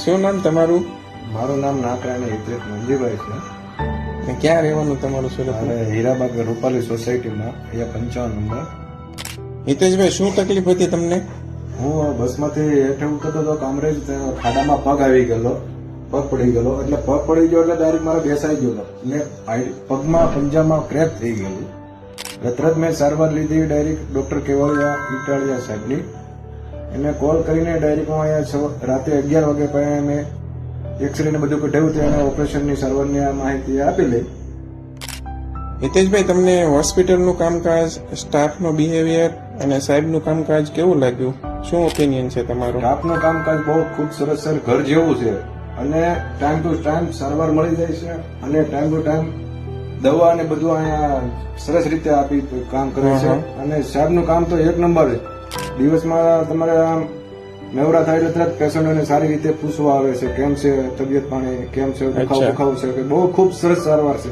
શું નામ તમારું? મારું નામ નાકરાણી હિતેશ મંજીભાઈ છે. ને ક્યાં રહેવાનું તમારું સુરત? અને હીરાબાગ રૂપાલી સોસાયટીમાં અહીંયા 55 નંબર. હિતેશભાઈ, શું તકલીફ હતી તમને? હું બસમાંથી હેઠે ઉતરતો હતો, કામરેજ ખાડામાં પગ આવી ગયેલો, પગ પડી ગયેલો. એટલે પગ પડી ગયો એટલે ડાયરેક્ટ મારે બેસાઈ ગયો ને પગમાં પંજામાં ક્રેક થઈ ગયેલું. એટલે તરત મેં સારવાર લીધી ડાયરેક્ટ ડોક્ટર કેવળિયા ઇટાળિયા સાહેબની. એને કોલ કરીને ડાયરેક્ટ હું અહીંયા રાતે 11 વાગે પછી મેં એક્સરે ને બધું કઢાવ્યું તો એને ઓપરેશનની સારવારની આ માહિતી આપેલી. હિતેશભાઈ, તમને હોસ્પિટલનું કામકાજ, સ્ટાફનો બિહેવિયર અને સાહેબનું કામકાજ કેવું લાગ્યું? શું ઓપિનિયન છે તમારો? સ્ટાફનું કામકાજ બહુ ખૂબ સરસ સર, ઘર જેવું છે. અને ટાઈમ ટુ ટાઈમ સારવાર મળી જાય છે અને ટાઈમ ટુ ટાઈમ દવા અને બધું અહીંયા સરસ રીતે આપી કામ કરે છે. અને સાહેબનું કામ તો એક નંબર છે. દિવસમાં તમારે આમ નવરા થાય એટલે તરત પેશન્ટોને સારી રીતે પૂછવા આવે છે, કેમ છે તબિયત પાણી, કેમ છે, દુખાવો છે, બહુ ખૂબ સરસ સારવાર છે.